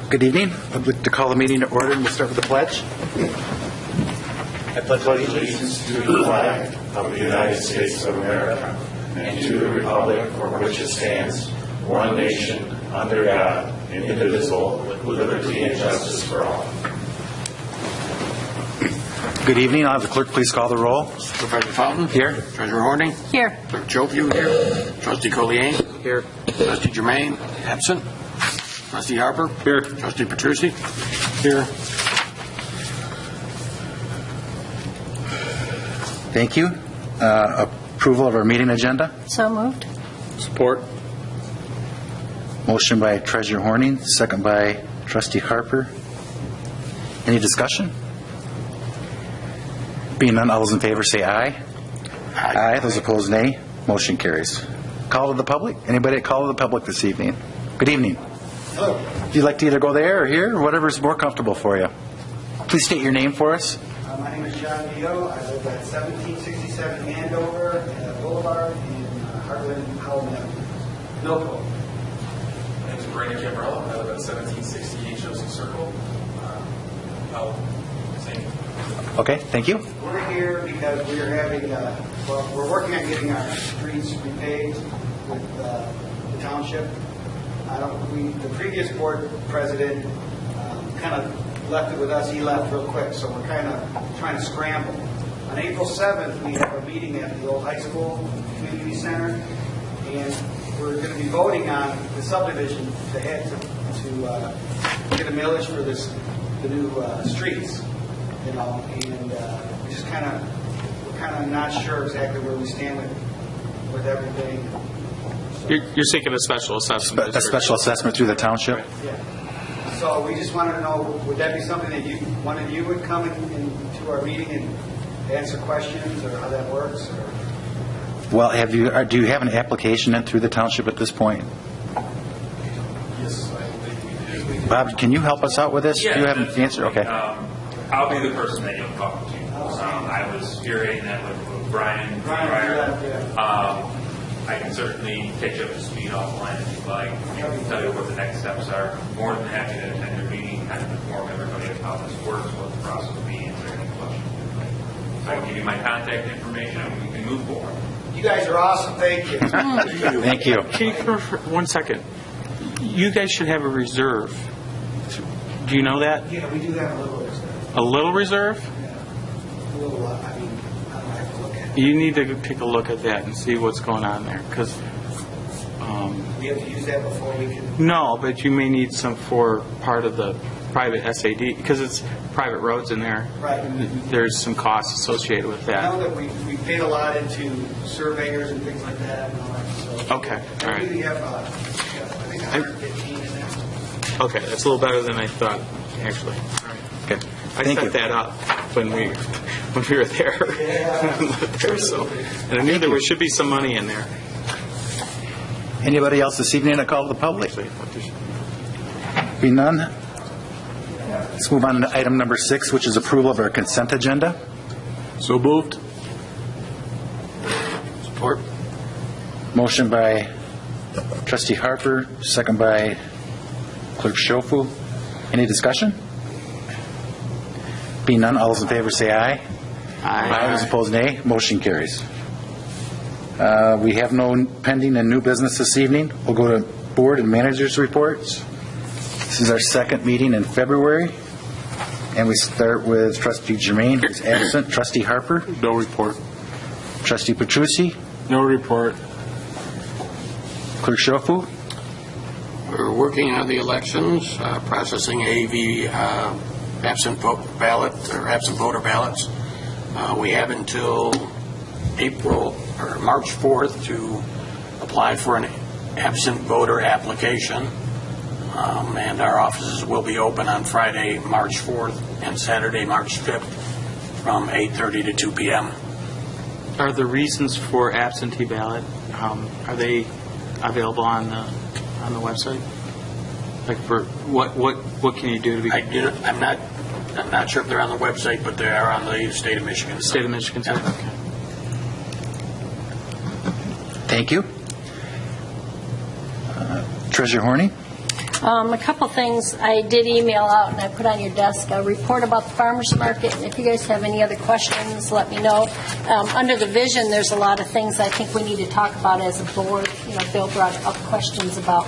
Good evening. I'd like to call the meeting to order and we'll start with the pledge. I pledge allegiance to the flag of the United States of America and to the republic for which it stands, one nation, under God, indivisible, with liberty and justice for all. Good evening. I'll have the clerk please call the roll. Supervisor Fountain? Here. Treasurer Horning? Here. Clerk Joviu here. Trustee Collier? Here. Trustee Germain? Absent. Trustee Harper? Here. Trustee Petrucci? Here. Thank you. Approval of our meeting agenda. So moved. Support. Motion by Treasurer Horning, second by Trustee Harper. Any discussion? Being none, all those in favor say aye. Aye. Those opposed, nay. Motion carries. Call to the public. Anybody call to the public this evening? Good evening. Hello. If you'd like to either go there or here, or whatever's more comfortable for you. Please state your name for us. My name is John Vito. I live at 1767 Andover Boulevard in Hartland, Hartland, Milko. My name is Brandon Cabrera. I live at 1768 Joseph Circle. Same. Okay, thank you. We're here because we are having, we're working on getting our streets repaved with the township. The previous board president kind of left it with us. He left real quick, so we're kind of trying to scramble. On April 7th, we have a meeting at the old high school community center, and we're going to be voting on the subdivision to get a millage for the new streets. You know, and we just we're kind of not sure exactly where we stand with everything. You're seeking a special assessment. A special assessment through the township? Yeah. So we just wanted to know, would that be something that one of you would come into our meeting and answer questions, or how that works? Or? Well, do you have an application in through the township at this point? Yes, I believe we do. Bob, can you help us out with this? Yeah, Do you have an answer? Okay. I'll be the person that you'll talk to. I was hearing that with Brian prior. I can certainly catch up to speed offline if you'd like. I can tell you what the next steps are. More than happy to attend your meeting, kind of inform everybody of how this works, what the process will be, answer any questions. So I can give you my contact information and we can move forward. You guys are awesome. Thank you. Thank you. Can you confirm for 1 second? You guys should have a reserve. Do you know that? Yeah, we do have a little reserve. A little reserve? Yeah. A little, I don't have to look at it. You need to take a look at that and see what's going on there, because We have to use that before we can. no, but you may need some for part of the private SAD, because it's private roads in there. Right. There's some costs associated with I know that. that we paid a lot into surveyors and things like that. And all that, so Okay, all right. We have, I think 115 in there. Okay, that's a little better than I thought, actually. Okay. I Thank set you. that up when we were there. So, and I knew there should be some money in there. Anybody else this evening to call to the public? Be none. Let's move on to item number 6, which is approval of our consent agenda. So moved. Support. Motion by Trustee Harper, second by Clerk Schofu. Any discussion? Being none, all those in favor say aye. Aye. Those opposed, nay. Motion carries. We have no pending and new business this evening. We'll go to board and managers' reports. This is our second meeting in February, and we start with Trustee Germain, who's absent. Trustee Harper. No report. Trustee Petrucci. No report. Clerk Schofu. We're working on the elections, processing AV absent vote ballot or absent voter ballots. We have until March 4th to apply for an absent voter application, and our offices will be open on Friday, March 4th, and Saturday, March 5th, from 8:30 to 2 p.m. Are the reasons for absentee ballot, are they available on the website? Like for what can you do to be? I'm not sure if they're on the website, but they are on the state of Michigan. State of Michigan site? Yeah. Okay. Thank you. Treasurer Horny. A couple things I did email out and I put on your desk, a report about the farmers market, and if you guys have any other questions, let me know. Under the vision, there's a lot of things I think we need to talk about as a board. Bill brought up questions about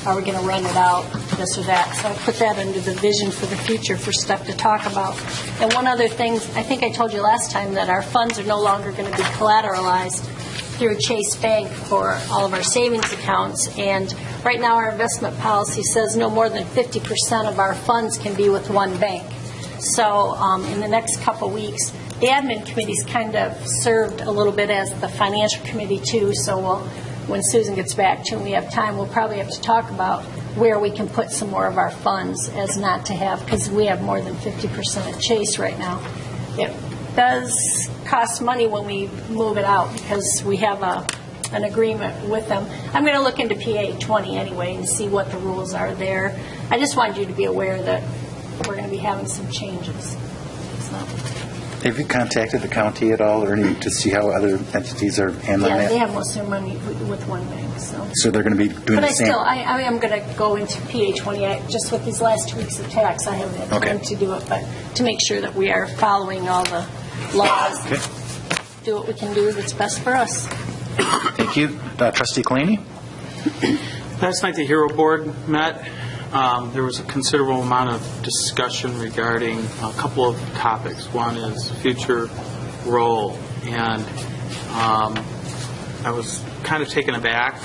are we going to rent it out, this or that, so I put that under the vision for the future for stuff to talk about. And one other thing, I think I told you last time that our funds are no longer going to be collateralized through Chase Bank for all of our savings accounts, and right now our investment policy says no more than 50% of our funds can be with one bank. So in the next couple weeks, the admin committee's kind of served a little bit as the financial committee too, so when Susan gets back to and we have time, we'll probably have to talk about where we can put some more of our funds as not to have, because we have more than 50% at Chase right now. It does cost money when we move it out because we have an agreement with them. I'm going to look into PA 20 anyway and see what the rules are there. I just wanted you to be aware that we're going to be having some changes. So. Have you contacted the county at all or any to see how other entities are handling that? Yeah, they have most of their money with one bank. So they're going to be doing the same? But I am going to go into PA 20. Just with these last 2 weeks of tax, I haven't had time to do it, but to make sure that we are following all the laws, do what we can do that's best for us. Thank you. Trustee Claney? Last night the Hero Board met. There was a considerable amount of discussion regarding a couple of topics. One is future role, and I was kind of taken aback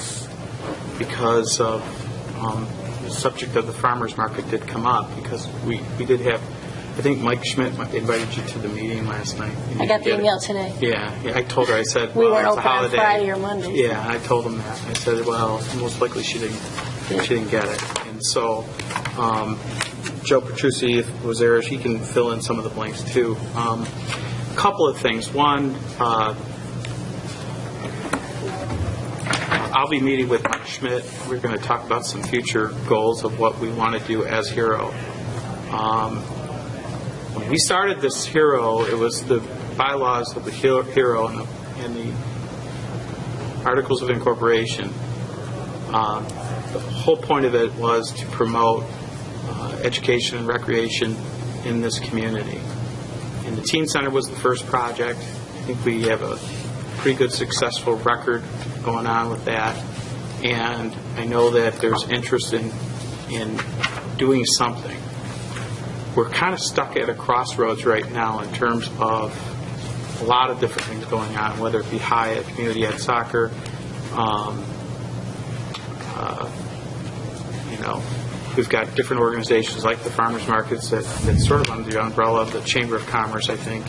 because of the subject of the farmers market did come up, because we did have, I think Mike Schmidt invited you to the meeting last night. I got the email today. Yeah, I told her, I said, we well, weren't it's a open holiday. on Friday or Monday. Yeah, I told him that. I said, well, most likely she didn't get it. And so Joe Petrucci was there. She can fill in some of the blanks, too. A couple of things. One, I'll be meeting with Mike Schmidt. We're going to talk about some future goals of what we want to do as Hero. When we started this Hero, it was the bylaws of the Hero and the Articles of Incorporation. The whole point of it was to promote education and recreation in this community. And the Teen Center was the first project. I think we have a pretty good successful record going on with that. And I know that there's interest in doing something. We're kind of stuck at a crossroads right now in terms of a lot of different things going on, whether it be Hyatt, Community Ed Soccer, we've got different organizations like the farmers markets that sort of under the umbrella of the Chamber of Commerce, I think.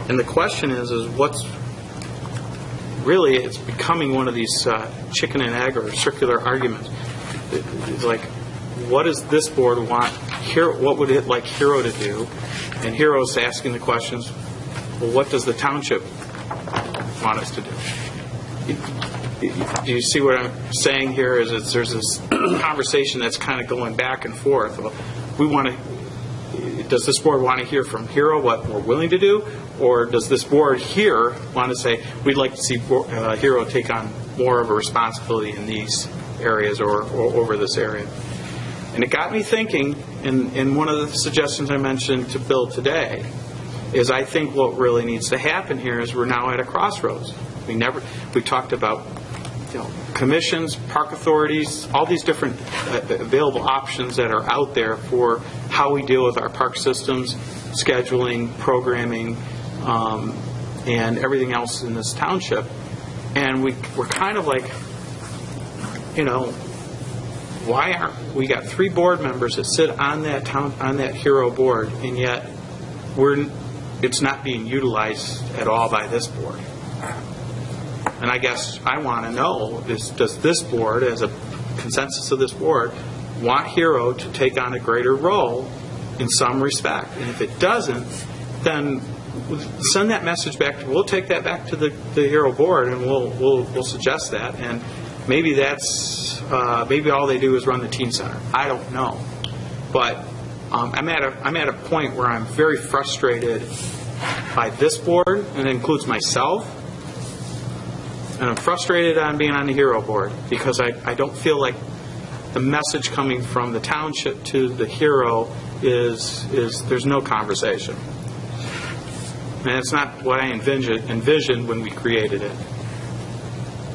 And the question is what's really, it's becoming one of these chicken and egg or circular arguments. It's like, what does this board want? What would it like Hero to do? And Hero's asking the questions, well, what does the township want us to do? Do you see what I'm saying here? Is there's this conversation that's kind of going back and forth. Does this board want to hear from Hero what we're willing to do, or does this board here want to say we'd like to see Hero take on more of a responsibility in these areas or over this area? And it got me thinking, and one of the suggestions I mentioned to Bill today is I think what really needs to happen here is we're now at a crossroads. We talked about commissions, park authorities, all these different available options that are out there for how we deal with our park systems, scheduling, programming, and everything else in this township. And we're kind of like, why aren't we got 3 board members that sit on that Hero board, and yet it's not being utilized at all by this board. And I guess I want to know, does this board, as a consensus of this board, want Hero to take on a greater role in some respect? And if it doesn't, then send that message back. We'll take that back to the Hero board, and we'll suggest that. And maybe that's maybe all they do is run the teen center. I don't know, but I'm at a point where I'm very frustrated by this board, and it includes myself. And I'm frustrated on being on the Hero board because I don't feel like the message coming from the township to the hero is there's no conversation. And it's not what I envisioned when we created it.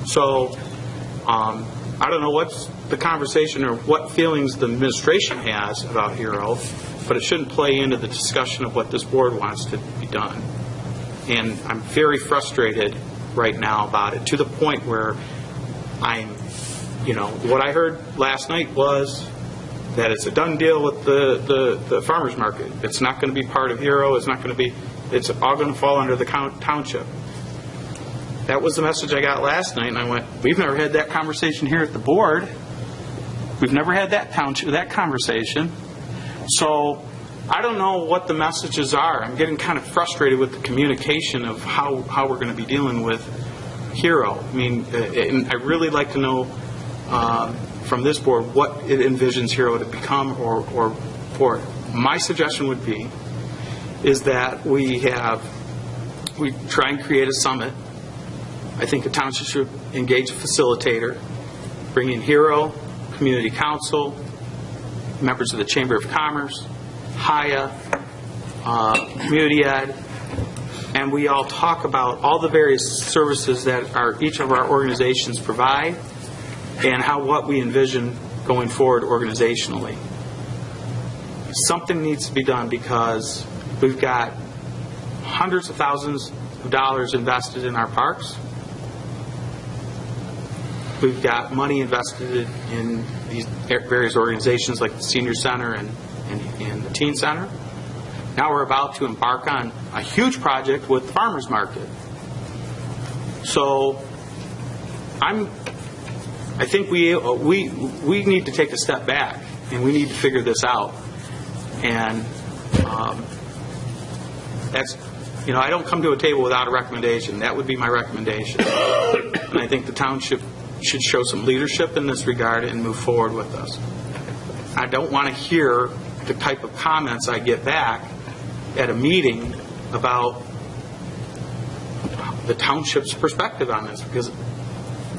So I don't know what's the conversation or what feelings the administration has about hero, but it shouldn't play into the discussion of what this board wants to be done. And I'm very frustrated right now about it, to the point where what I heard last night was that it's a done deal with the farmers market. It's not going to be part of hero. It's all going to fall under the township. That was the message I got last night, and I went, we've never had that conversation here at the board. We've never had that conversation. So I don't know what the messages are. I'm getting kind of frustrated with the communication of how we're going to be dealing with hero. I mean, and I'd really like to know from this board what it envisions hero to become or for it. My suggestion would be is that we try and create a summit. I think the township should engage a facilitator, bring in hero, community council, members of the Chamber of Commerce, HIA, community ed, and we all talk about all the various services that each of our organizations provide and what we envision going forward organizationally. Something needs to be done because we've got hundreds of thousands of dollars invested in our parks. We've got money invested in these various organizations like the Senior Center and the Teen Center. Now we're about to embark on a huge project with the farmers market. So I think we need to take a step back and we need to figure this out. And that's, I don't come to a table without a recommendation. That would be my recommendation. And I think the township should show some leadership in this regard and move forward with us. I don't want to hear the type of comments I get back at a meeting about the township's perspective on this, because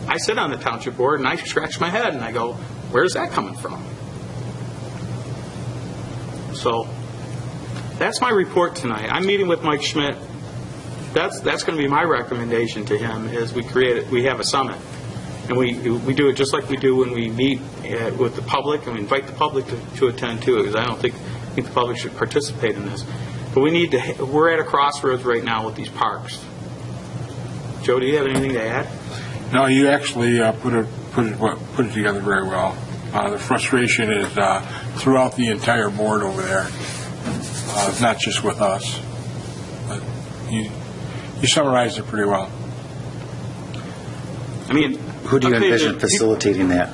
I sit on the township board and I scratch my head and I go, where's that coming from? So that's my report tonight. I'm meeting with Mike Schmidt. That's going to be my recommendation to him is we have a summit. And we do it just like we do when we meet with the public, and we invite the public to attend too, because I think the public should participate in this. But we're at a crossroads right now with these parks. Joe, do you have anything to add? No, you actually put it together very well. The frustration is throughout the entire board over there, not just with us. But you summarized it pretty well. I mean, who do you envision facilitating that?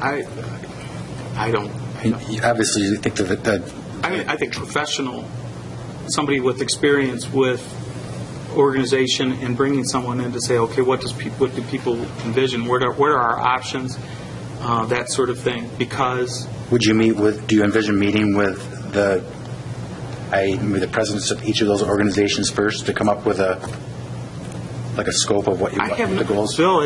I don't. Obviously, you think that. I think professional, somebody with experience with organization, and bringing someone in to say, okay, what do people envision? What are our options? That sort of thing. Because do you envision meeting with the presidents of each of those organizations first to come up with a scope of what the goals? Bill,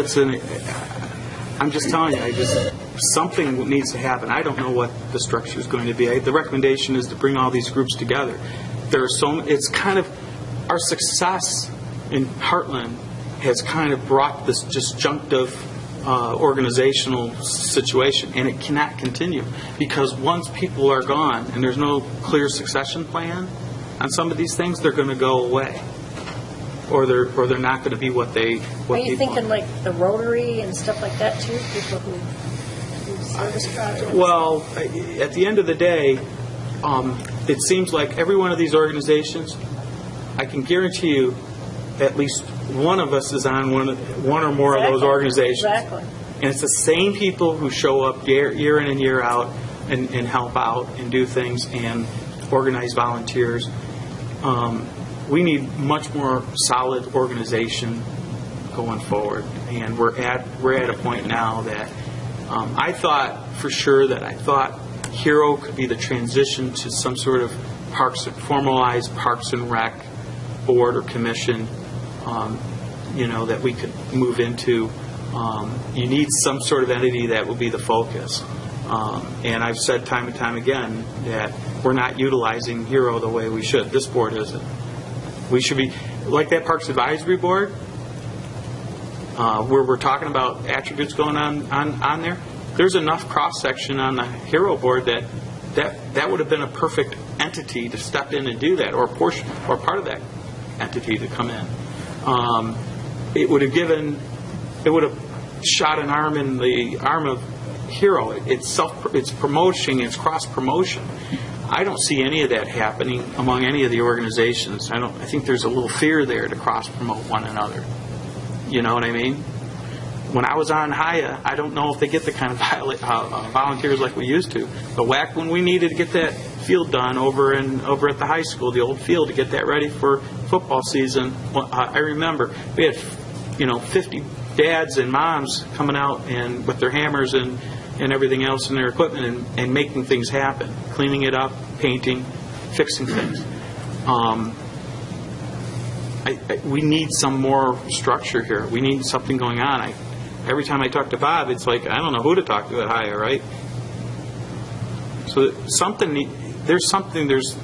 I'm just telling you, something needs to happen. I don't know what the structure is going to be. The recommendation is to bring all these groups together. It's kind of our success in Hartland has kind of brought this disjunctive organizational situation, and it cannot continue because once people are gone and there's no clear succession plan on some of these things, they're going to go away. Or they're not going to be what they. Are you thinking like the Rotary and stuff like that too? People who do service projects. Well, at the end of the day, it seems like every one of these organizations, I can guarantee you, at least one of us is on one or more of those organizations. Exactly. And it's the same people who show up year in and year out and help out and do things and organize volunteers. We need much more solid organization going forward, and we're at a point now that I thought for sure that Hero could be the transition to some sort of formalized Parks and Rec board or commission, that we could move into. You need some sort of entity that will be the focus. And I've said time and time again that we're not utilizing HERO the way we should. This board isn't. We should be, like that Parks Advisory Board, where we're talking about attributes going on there. There's enough cross-section on the HERO board that would have been a perfect entity to step in and do that, or a portion or part of that entity to come in. It would have shot an arm in the arm of HERO. It's promotion, it's cross-promotion. I don't see any of that happening among any of the organizations. I think there's a little fear there to cross-promote one another. You know what I mean? When I was on HIA, I don't know if they get the kind of volunteers like we used to. But back when we needed to get that field done over at the high school, the old field, to get that ready for football season, I remember we had 50 dads and moms coming out and with their hammers and everything else in their equipment and making things happen, cleaning it up, painting, fixing things. We need some more structure here. We need something going on. Every time I talk to Bob, it's like I don't know who to talk to at HIA, right? So something's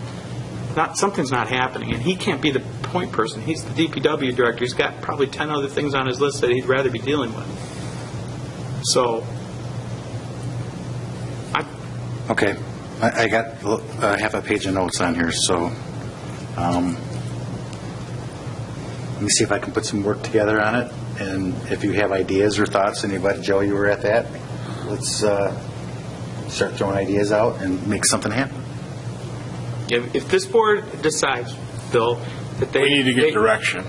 not happening, and he can't be the point person. He's the DPW director. He's got probably 10 other things on his list that he'd rather be dealing with. So, Okay. I got half a page of notes on here, so let me see if I can put some work together on it. And if you have ideas or thoughts, anybody, Joe, you were at that, let's start throwing ideas out and make something happen. if this board decides, Bill, that we need to get direction.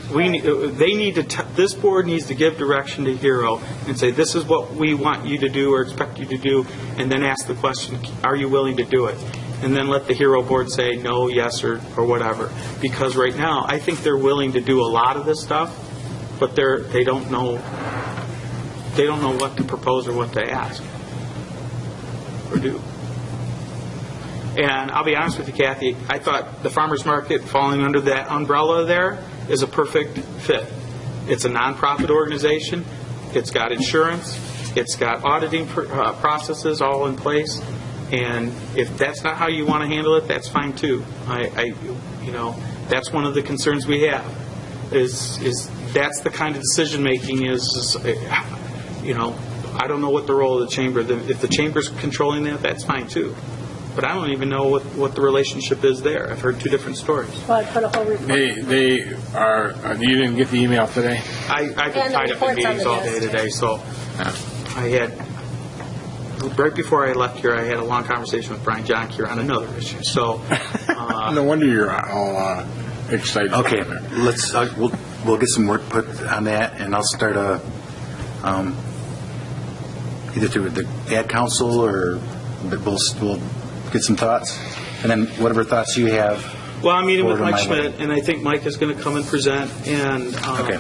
This board needs to give direction to HERO and say, this is what we want you to do or expect you to do, and then ask the question, are you willing to do it? And then let the HERO board say no, yes, or whatever. Because right now, I think they're willing to do a lot of this stuff, but they don't know what to propose or what to ask or do. And I'll be honest with you, Kathy, I thought the farmers market falling under that umbrella there is a perfect fit. It's a nonprofit organization. It's got insurance. It's got auditing processes all in place. And if that's not how you want to handle it, that's fine too. That's one of the concerns we have. Is that's the kind of decision making is I don't know what the role of the chamber. If the chamber's controlling that, that's fine too. But I don't even know what the relationship is there. I've heard two different stories. Well, I put a whole report. They are. You didn't get the email today? I've been tied up in meetings all day today, so I had. Right before I left here, I had a long conversation with Brian Johnke on another issue. So no wonder you're all excited. Okay, let's we'll get some work put on that, and I'll start either through the ad council or we'll get some thoughts, and then whatever thoughts you have. Well, I'm meeting with Mike Schmidt, and I think Mike is going to come and present. And okay.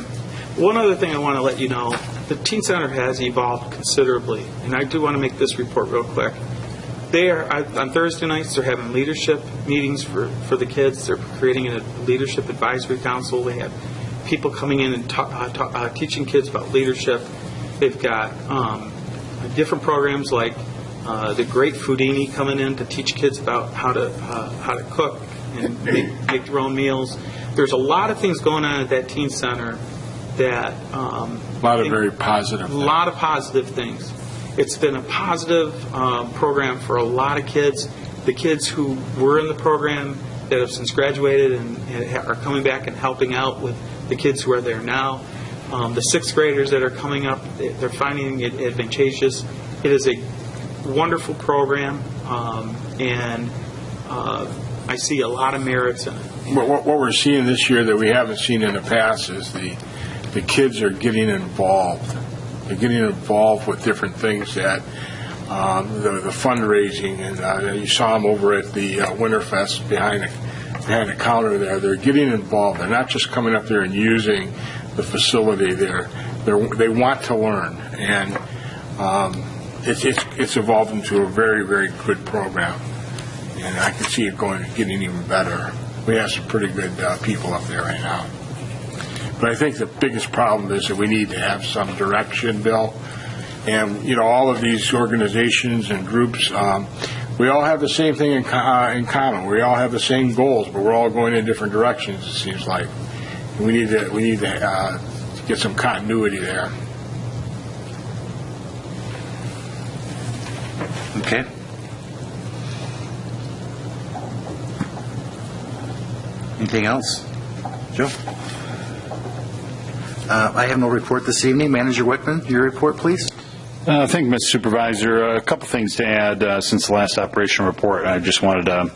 One other thing I want to let you know, the Teen Center has evolved considerably, and I do want to make this report real quick. They are, on Thursday nights, they're having leadership meetings for the kids. They're creating a leadership advisory council. They have people coming in and teaching kids about leadership. They've got different programs like the Great Foodini coming in to teach kids about how to cook and make their own meals. There's a lot of things going on at that teen center that a lot of very positive. A lot of positive things. It's been a positive program for a lot of kids. The kids who were in the program that have since graduated and are coming back and helping out with the kids who are there now. The sixth graders that are coming up, they're finding it advantageous. It is a wonderful program, and I see a lot of merits in it. What we're seeing this year that we haven't seen in the past is the kids are getting involved. They're getting involved with different things that the fundraising, and you saw them over at the Winterfest behind the counter there. They're getting involved. They're not just coming up there and using the facility. They want to learn, and it's evolved into a very, very good program, and I can see it getting even better. We have some pretty good people up there right now. But I think the biggest problem is that we need to have some direction, Bill, And, you know, all of these organizations and groups, we all have the same thing in common. We all have the same goals, but we're all going in different directions, it seems like. We need to get some continuity there. Okay. Anything else? Joe? I have no report this evening. Manager Wickman, your report, please. Thank you, Mr. Supervisor. A couple things to add since the last operation report. I just wanted to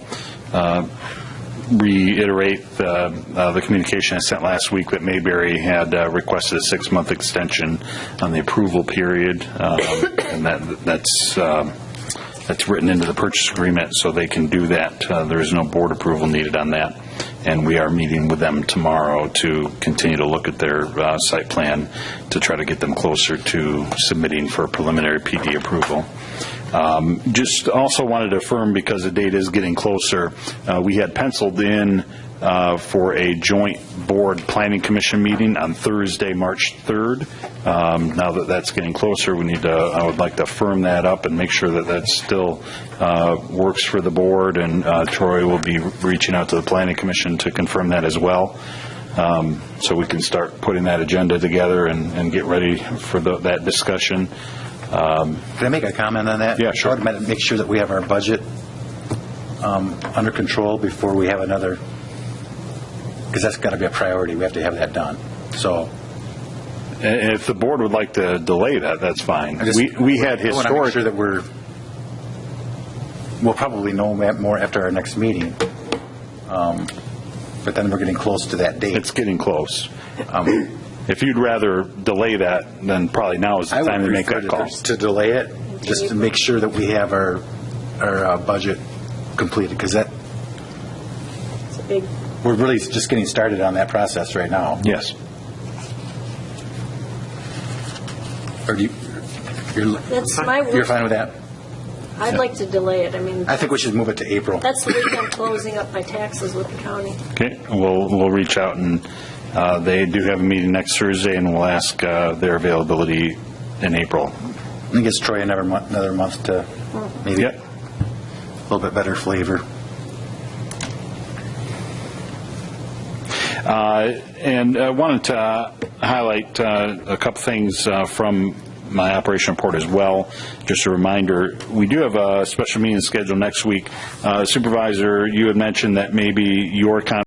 reiterate the communication I sent last week that Mayberry had requested a 6-month extension on the approval period, and that's written into the purchase agreement, so they can do that. There is no board approval needed on that. And we are meeting with them tomorrow to continue to look at their site plan to try to get them closer to submitting for preliminary PD approval. Just also wanted to affirm, because the date is getting closer, we had penciled in for a joint board planning commission meeting on Thursday, March 3rd. Now that that's getting closer, I would like to firm that up and make sure that that still works for the board, and Troy will be reaching out to the planning commission to confirm that as well. So we can start putting that agenda together and get ready for that discussion. Can I make a comment on that? Yeah, sure. I want to make sure that we have our budget under control before we have another, because that's got to be a priority. We have to have that done. So, and if the board would like to delay that, that's fine. We had I want to make historic. sure that we'll probably know more after our next meeting. But then we're getting close to that date. It's getting close. If you'd rather delay that, then probably now is the time to make that call. To delay it, just to make sure that we have our budget completed, because we're really just getting started on that process right now. Yes. Or you're fine with that? I'd like to delay it. I mean, I think we should move it to April. that's the week I'm closing up my taxes with the county. Okay. We'll reach out, and they do have a meeting next Thursday, and we'll ask their availability in April. I think it's Troy another month to maybe Yep. a little bit better flavor. And I wanted to highlight a couple things from my operation report as well. Just a reminder, we do have a special meeting scheduled next week. Supervisor, you had mentioned that maybe your